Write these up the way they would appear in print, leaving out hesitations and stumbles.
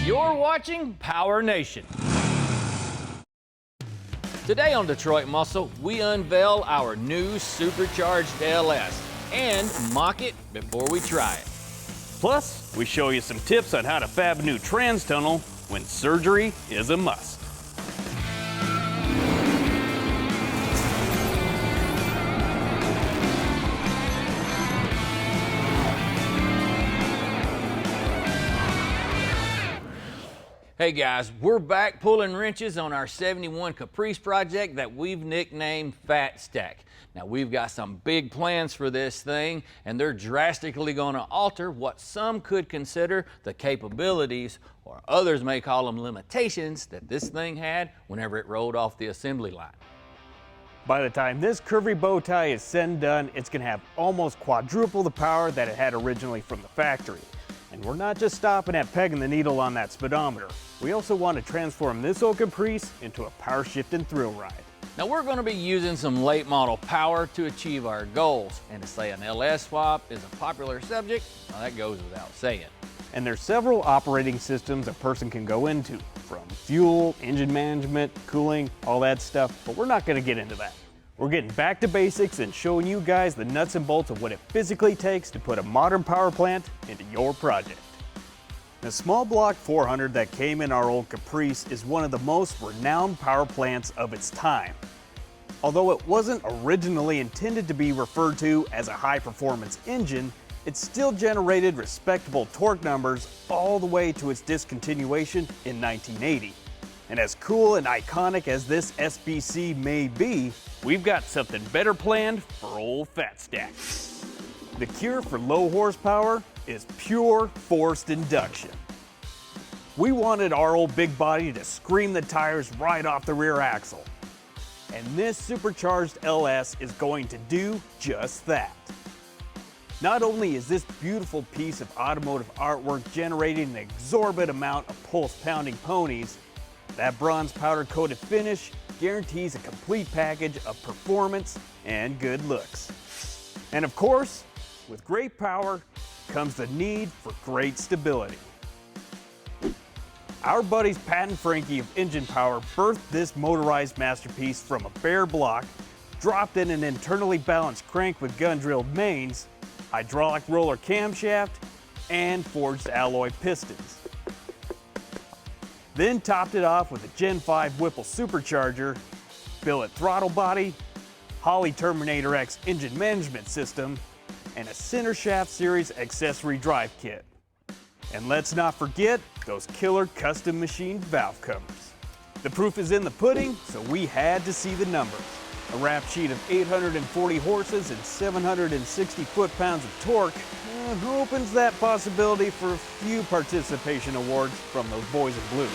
You're watching PowerNation. Today on Detroit Muscle, we unveil our new Supercharged LS and mock it before we try it. Plus, we show you some tips on how to fab a new trans tunnel when surgery is a must. Hey guys, we're back pulling wrenches on our 71 Caprice project that we've nicknamed Fat Stack. Now we've got some big plans for this thing, and they're drastically going to alter what some could consider the capabilities, or others may call them limitations, that this thing had whenever it rolled off the assembly line. By the time this curvy bow tie is said and done, it's going to have almost quadruple the power that it had originally from the factory. And we're not just stopping at pegging the needle on that speedometer. We also want to transform this old Caprice into a power shifting thrill ride. Now we're going to be using some late model power to achieve our goals. And to say an LS swap is a popular subject, well, that goes without saying. And there's several operating systems a person can go into, from fuel, engine management, cooling, all that stuff, but we're not going to get into that. We're getting back to basics and showing you guys the nuts and bolts of what it physically takes to put a modern power plant into your project. The small block 400 that came in our old Caprice is one of the most renowned power plants of its time. Although it wasn't originally intended to be referred to as a high-performance engine, it still generated respectable torque numbers all the way to its discontinuation in 1980. And as cool and iconic as this SBC may be, we've got something better planned for old Fat Stack. The cure for low horsepower is pure forced induction. We wanted our old big body to scream the tires right off the rear axle. And this Supercharged LS is going to do just that. Not only is this beautiful piece of automotive artwork generating an exorbitant amount of pulse-pounding ponies, that bronze powder-coated finish guarantees a complete package of performance and good looks. And of course, with great power comes the need for great stability. Our buddies Pat and Frankie of Engine Power birthed this motorized masterpiece from a bare block, dropped in an internally balanced crank with gun-drilled mains, hydraulic roller camshaft, and forged alloy pistons. Then topped it off with a Gen 5 Whipple supercharger, billet throttle body, Holley Terminator X engine management system, and a Center Shaft Series accessory drive kit. And let's not forget those killer custom machined valve covers. The proof is in the pudding, so we had to see the numbers. A rap sheet of 840 horses and 760 foot-pounds of torque opens that possibility for a few participation awards from those boys in blue.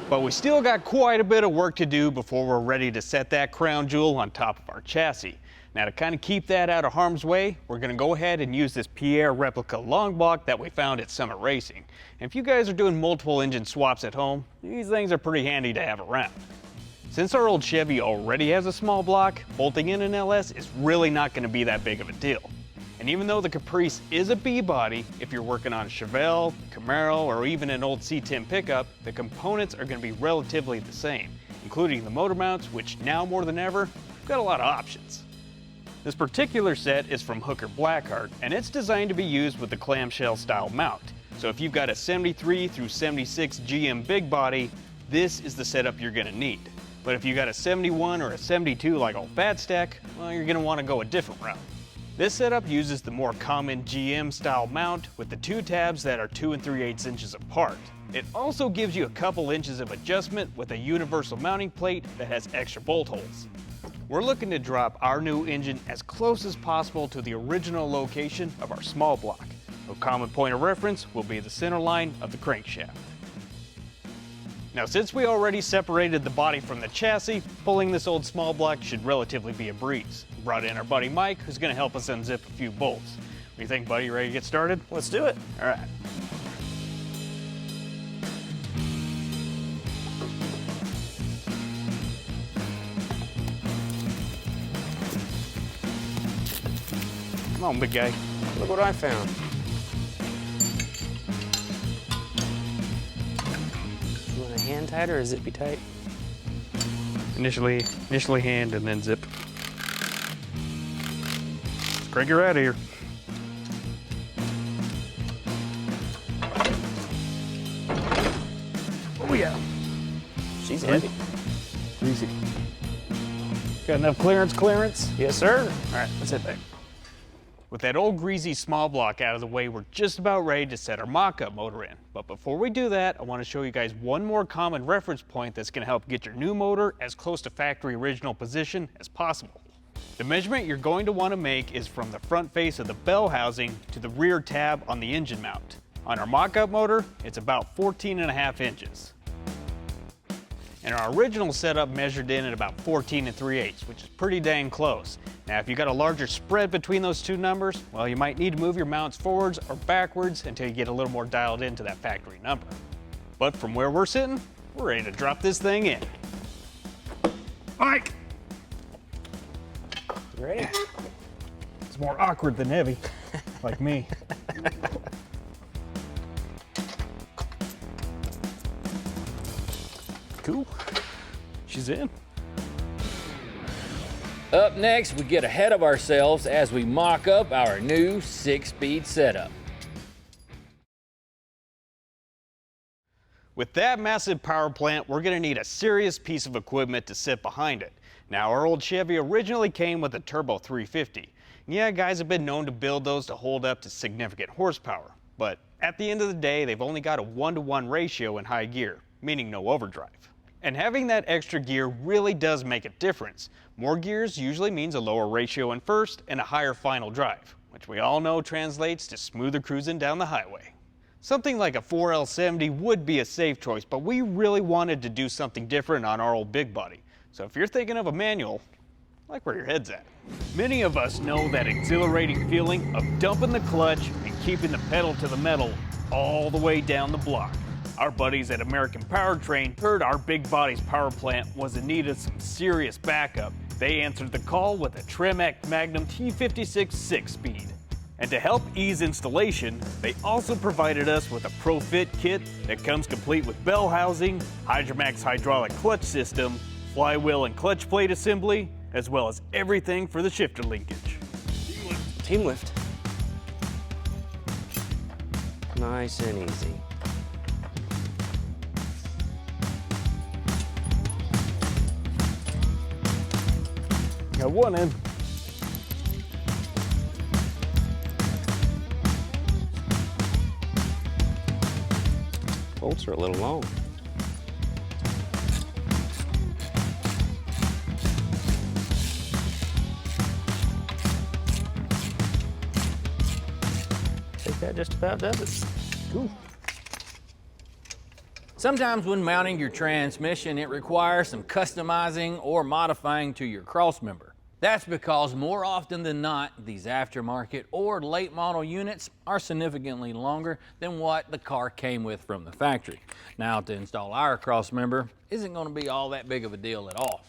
But we still got quite a bit of work to do before we're ready to set that crown jewel on top of our chassis. Now, to kind of keep that out of harm's way, we're going to go ahead and use this P-Ayr Replica long block that we found at Summit Racing. And if you guys are doing multiple engine swaps at home, these things are pretty handy to have around. Since our old Chevy already has a small block, bolting in an LS is really not going to be that big of a deal. And even though the Caprice is a B-body, if you're working on a Chevelle, Camaro, or even an old C10 pickup, the components are going to be relatively the same, including the motor mounts, which now more than ever, we've got a lot of options. This particular set is from Hooker Blackheart, and it's designed to be used with the clamshell style mount. So if you've got a 73 through 76 GM big body, this is the setup you're going to need. But if you got a 71 or a 72 like old Fat Stack, well, you're going to want to go a different route. This setup uses the more common GM style mount with the two tabs that are 2 3/8 inches apart. It also gives you a couple inches of adjustment with a universal mounting plate that has extra bolt holes. We're looking to drop our new engine as close as possible to the original location of our small block. A common point of reference will be the center line of the crankshaft. Now, since we already separated the body from the chassis, pulling this old small block should relatively be a breeze. We brought in our buddy Mike, who's going to help us unzip a few bolts. What do you think, buddy? You ready to get started? Let's do it. All right. Come on, big guy. Look what I found. tight or a zippy tight? Initially hand and then zip. Crank her out of here. Oh yeah. She's heavy. Easy. Got enough clearance? Yes, sir. All right, let's head back. With that old greasy small block out of the way, we're just about ready to set our mock-up motor in. But before we do that, I want to show you guys one more common reference point that's going to help get your new motor as close to factory original position as possible. The measurement you're going to want to make is from the front face of the bell housing to the rear tab on the engine mount. On our mock-up motor, it's about 14.5 inches. And our original setup measured in at about 14 3/8, which is pretty dang close. Now, if you got a larger spread between those two numbers, well, you might need to move your mounts forwards or backwards until you get a little more dialed into that factory number. But from where we're sitting, we're ready to drop this thing in. Mike! You ready? It's more awkward than heavy, like me. Cool. She's in. Up next, we get ahead of ourselves as we mock up our new 6-speed setup. With that massive power plant, we're going to need a serious piece of equipment to sit behind it. Now, our old Chevy originally came with a turbo 350. Yeah, guys have been known to build those to hold up to significant horsepower. But at the end of the day, they've only got a 1-to-1 ratio in high gear, meaning no overdrive. And having that extra gear really does make a difference. More gears usually means a lower ratio in first and a higher final drive, which we all know translates to smoother cruising down the highway. Something like a 4L70 would be a safe choice, but we really wanted to do something different on our old big body. So if you're thinking of a manual, I like where your head's at. Many of us know that exhilarating feeling of dumping the clutch and keeping the pedal to the metal all the way down the block. Our buddies at American Powertrain heard our big body's power plant was in need of some serious backup. They answered the call with a Tremec Magnum T56 6-speed. And to help ease installation, they also provided us with a Pro Fit kit that comes complete with bell housing, Hydromax hydraulic clutch system, flywheel and clutch plate assembly, as well as everything for the shifter linkage. Team lift. Nice and easy. Got one in. Bolts are a little long. I think that just about does it. Cool. Sometimes when mounting your transmission, it requires some customizing or modifying to your crossmember. That's because more often than not, these aftermarket or late model units are significantly longer than what the car came with from the factory. Now, to install our crossmember isn't going to be all that big of a deal at all.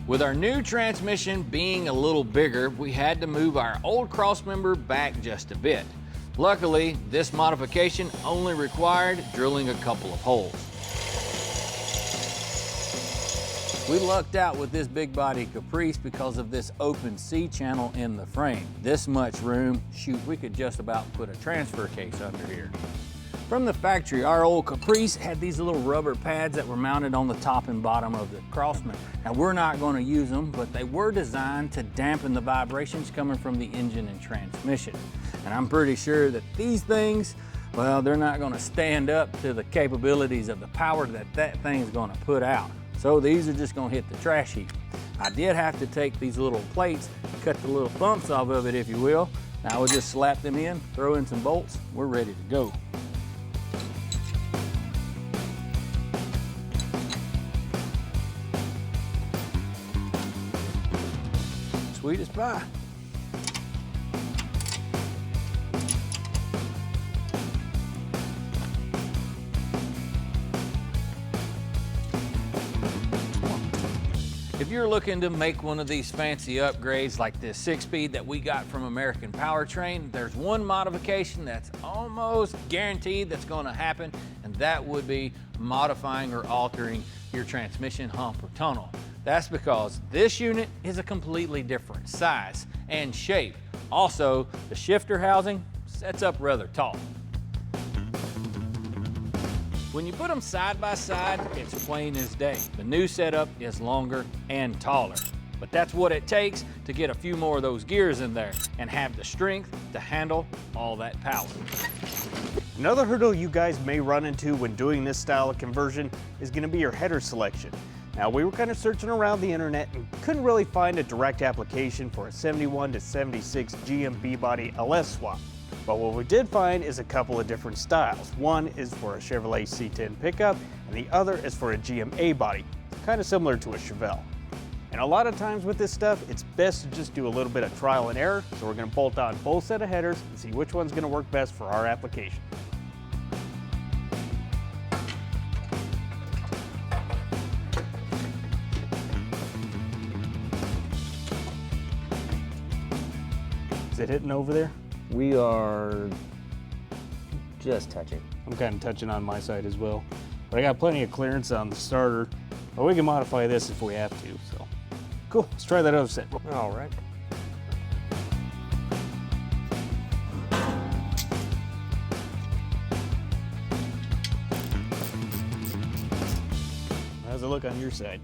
With our new transmission being a little bigger, we had to move our old crossmember back just a bit. Luckily, this modification only required drilling a couple of holes. We lucked out with this big body Caprice because of this open C channel in the frame. This much room, shoot, we could just about put a transfer case under here. From the factory, our old Caprice had these little rubber pads that were mounted on the top and bottom of the crossmember. Now, we're not going to use them, but they were designed to dampen the vibrations coming from the engine and transmission. And I'm pretty sure that these things, well, they're not going to stand up to the capabilities of the power that thing's going to put out. So these are just going to hit the trash heap. I did have to take these little plates, cut the little thumps off of it, if you will. Now we'll just slap them in, throw in some bolts, we're ready to go. Sweet as pie. If you're looking to make one of these fancy upgrades like this 6-speed that we got from American Powertrain, there's one modification that's almost guaranteed that's going to happen, and that would be modifying or altering your transmission hump or tunnel. That's because this unit is a completely different size and shape. Also, the shifter housing sets up rather tall. When you put them side by side, it's plain as day. The new setup is longer and taller, but that's what it takes to get a few more of those gears in there and have the strength to handle all that power. Another hurdle you guys may run into when doing this style of conversion is going to be your header selection. Now, we were kind of searching around the internet and couldn't really find a direct application for a 71 to 76 GM body LS swap. But what we did find is a couple of different styles. One is for a Chevrolet C10 pickup, and the other is for a GM A-body, kind of similar to a Chevelle. And a lot of times with this stuff, it's best to just do a little bit of trial and error, so we're going to bolt on both set of headers and see which one's going to work best for our application. Is it hitting over there? We are just touching. I'm kind of touching on my side as well. But I got plenty of clearance on the starter. But we can modify this if we have to, so. Cool, let's try that other set. All right. How's it look on your side?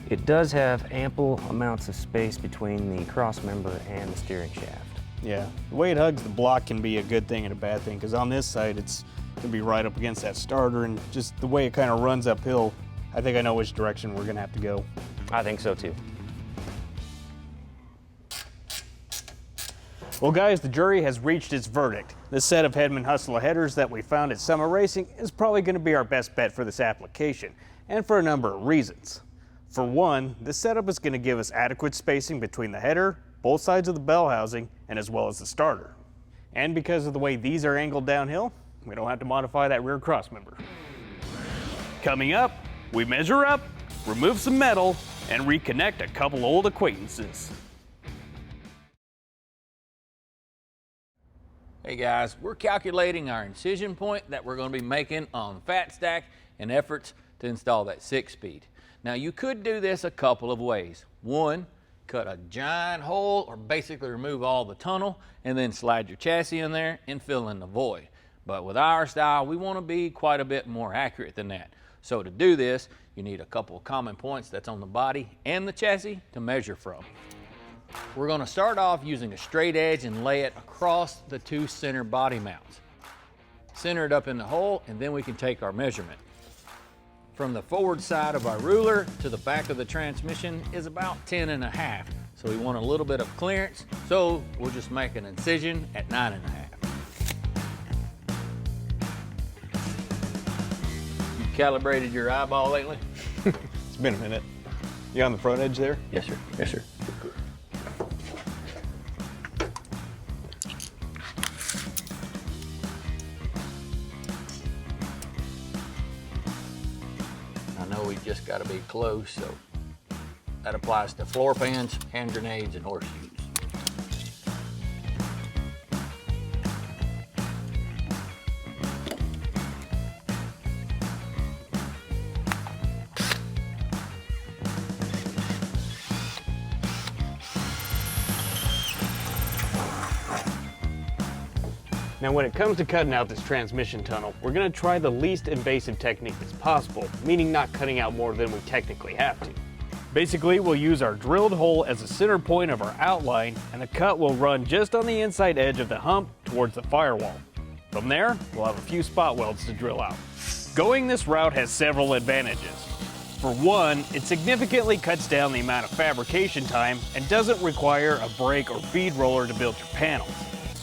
It does have ample amounts of space between the crossmember and the steering shaft. Yeah, the way it hugs the block can be a good thing and a bad thing, because on this side it's gonna be right up against that starter, and just the way it kind of runs uphill, I think I know which direction we're gonna have to go. I think so too. Well guys, the jury has reached its verdict. This set of Headman Husler headers that we found at Summer Racing is probably gonna be our best bet for this application, and for a number of reasons. For one, this setup is gonna give us adequate spacing between the header, both sides of the bell housing, and as well as the starter. And because of the way these are angled downhill, we don't have to modify that rear crossmember. Coming up, we measure up, remove some metal, and reconnect a couple old acquaintances. Hey guys, we're calculating our incision point that we're going to be making on Fat Stack in efforts to install that 6-speed. Now you could do this a couple of ways. One, cut a giant hole or basically remove all the tunnel and then slide your chassis in there and fill in the void. But with our style, we want to be quite a bit more accurate than that. So to do this, you need a couple of common points that's on the body and the chassis to measure from. We're going to start off using a straight edge and lay it across the two center body mounts. Center it up in the hole, and then we can take our measurement. From the forward side of our ruler to the back of the transmission is about 10.5. So we want a little bit of clearance, so we'll just make an incision at 9.5. You calibrated your eyeball lately? It's been a minute. You on the front edge there? Yes, sir. Yes, sir. We just got to be close, so that applies to floor pans, hand grenades, and horseshoes. Now when it comes to cutting out this transmission tunnel, we're going to try the least invasive technique as possible, meaning not cutting out more than we technically have to. Basically, we'll use our drilled hole as the center point of our outline, and the cut will run just on the inside edge of the hump towards the firewall. From there, we'll have a few spot welds to drill out. Going this route has several advantages. For one, it significantly cuts down the amount of fabrication time and doesn't require a brake or feed roller to build your panels.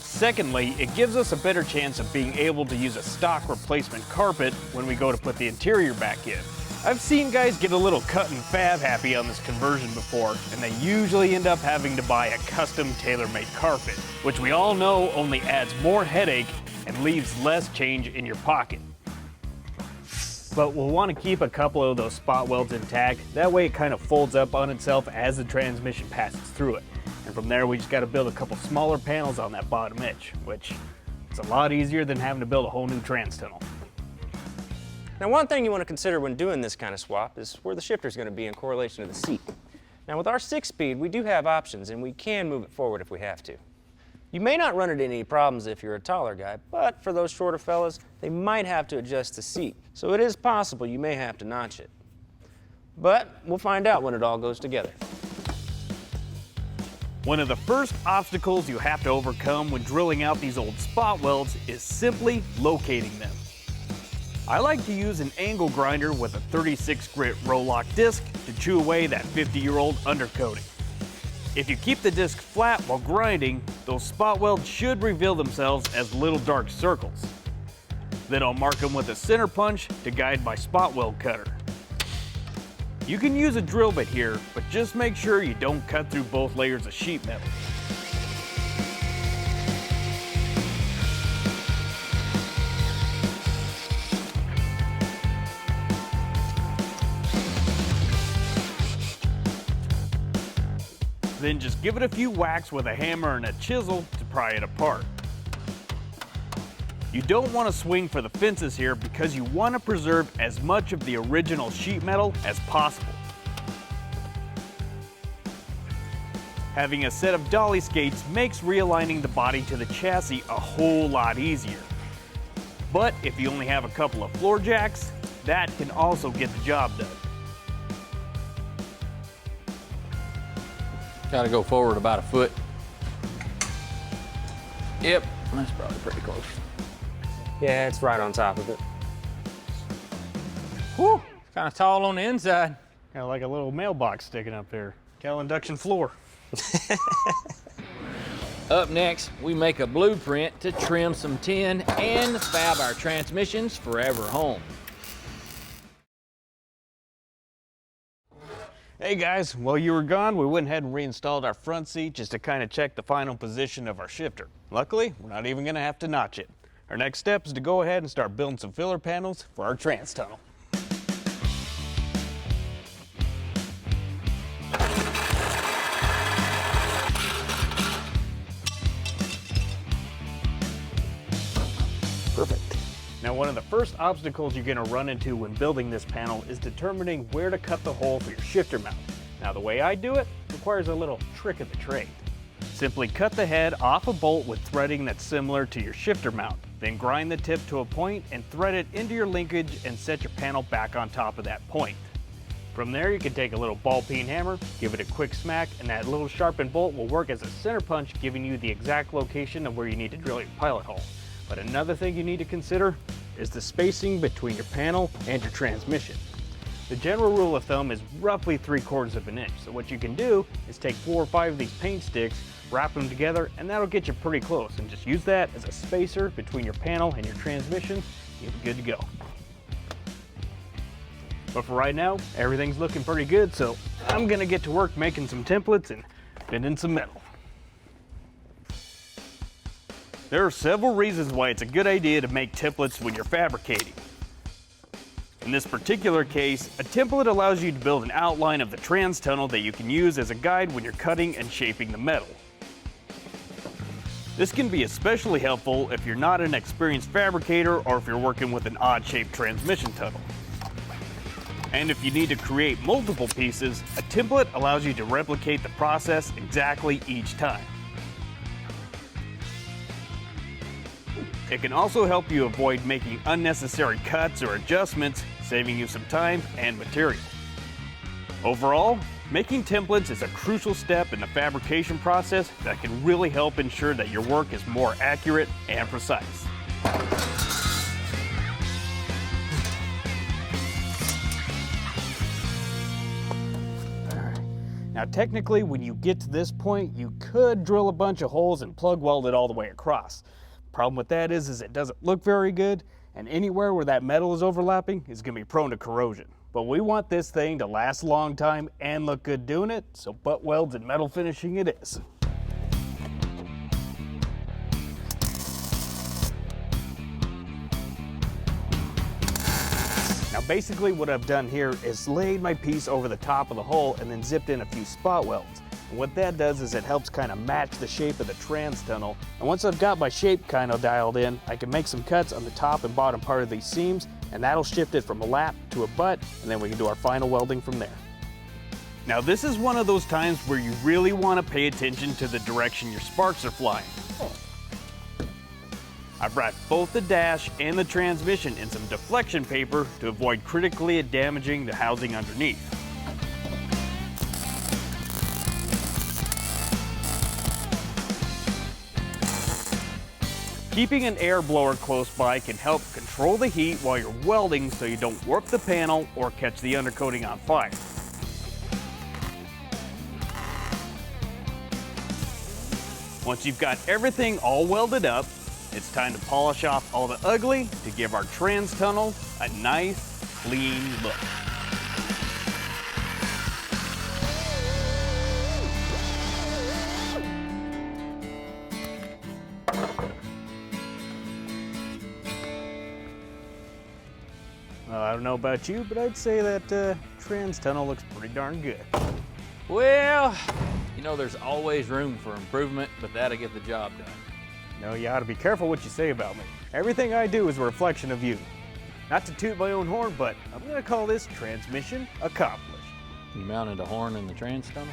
Secondly, it gives us a better chance of being able to use a stock replacement carpet when we go to put the interior back in. I've seen guys get a little cut and fab happy on this conversion before, and they usually end up having to buy a custom tailor-made carpet, which we all know only adds more headache and leaves less change in your pocket. But we'll want to keep a couple of those spot welds intact. That way it kind of folds up on itself as the transmission passes through it. And from there we just got to build a couple smaller panels on that bottom edge, which is a lot easier than having to build a whole new trans tunnel. Now, one thing you want to consider when doing this kind of swap is where the shifter is going to be in correlation to the seat. Now, with our 6-speed, we do have options, and we can move it forward if we have to. You may not run into any problems if you're a taller guy, but for those shorter fellas, they might have to adjust the seat. So it is possible you may have to notch it. But we'll find out when it all goes together. One of the first obstacles you have to overcome when drilling out these old spot welds is simply locating them. I like to use an angle grinder with a 36 grit roll-lock disc to chew away that 50-year-old undercoating. If you keep the disc flat while grinding, those spot welds should reveal themselves as little dark circles. Then I'll mark them with a center punch to guide my spot weld cutter. You can use a drill bit here, but just make sure you don't cut through both layers of sheet metal. Then just give it a few whacks with a hammer and a chisel to pry it apart. You don't want to swing for the fences here because you want to preserve as much of the original sheet metal as possible. Having a set of dolly skates makes realigning the body to the chassis a whole lot easier. But if you only have a couple of floor jacks, that can also get the job done. Got to go forward about a foot. Yep, that's probably pretty close. Yeah, it's right on top of it. Whew, kind of tall on the inside. Kind of like a little mailbox sticking up there. Cal induction floor. Up next, we make a blueprint to trim some tin and fab our transmission's forever home. Hey guys, while you were gone, we went ahead and reinstalled our front seat just to kind of check the final position of our shifter. Luckily, we're not even going to have to notch it. Our next step is to go ahead and start building some filler panels for our trans tunnel. Perfect. Now, one of the first obstacles you're going to run into when building this panel is determining where to cut the hole for your shifter mount. Now, the way I do it requires a little trick of the trade. Simply cut the head off a bolt with threading that's similar to your shifter mount. Then grind the tip to a point and thread it into your linkage and set your panel back on top of that point. From there, you can take a little ball peen hammer, give it a quick smack, and that little sharpened bolt will work as a center punch, giving you the exact location of where you need to drill your pilot hole. But another thing you need to consider is the spacing between your panel and your transmission. The general rule of thumb is roughly 3/4 of an inch. So what you can do is take 4 or 5 of these paint sticks, wrap them together, and that'll get you pretty close. And just use that as a spacer between your panel and your transmission. You'll be good to go. But for right now, everything's looking pretty good, so I'm gonna get to work making some templates and bending some metal. There are several reasons why it's a good idea to make templates when you're fabricating. In this particular case, a template allows you to build an outline of the trans tunnel that you can use as a guide when you're cutting and shaping the metal. This can be especially helpful if you're not an experienced fabricator or if you're working with an odd-shaped transmission tunnel. And if you need to create multiple pieces, a template allows you to replicate the process exactly each time. It can also help you avoid making unnecessary cuts or adjustments, saving you some time and material. Overall, making templates is a crucial step in the fabrication process that can really help ensure that your work is more accurate and precise. Now technically, when you get to this point, you could drill a bunch of holes and plug weld it all the way across. Problem with that is it doesn't look very good, and anywhere where that metal is overlapping is going to be prone to corrosion. But we want this thing to last a long time and look good doing it, so butt welds and metal finishing it is. Now basically what I've done here is laid my piece over the top of the hole and then zipped in a few spot welds. And what that does is it helps kind of match the shape of the trans tunnel. And once I've got my shape kind of dialed in, I can make some cuts on the top and bottom part of these seams, and that'll shift it from a lap to a butt, and then we can do our final welding from there. Now this is one of those times where you really want to pay attention to the direction your sparks are flying. I've wrapped both the dash and the transmission in some deflection paper to avoid critically damaging the housing underneath. Keeping an air blower close by can help control the heat while you're welding so you don't warp the panel or catch the undercoating on fire. Once you've got everything all welded up, it's time to polish off all the ugly to give our trans tunnel a nice, clean look. I don't know about you, but I'd say that trans tunnel looks pretty darn good. Well, you know, there's always room for improvement, but that'll get the job done. No, you ought to be careful what you say about me. Everything I do is a reflection of you. Not to toot my own horn, but I'm gonna call this transmission accomplished. You mounted a horn in the trans tunnel?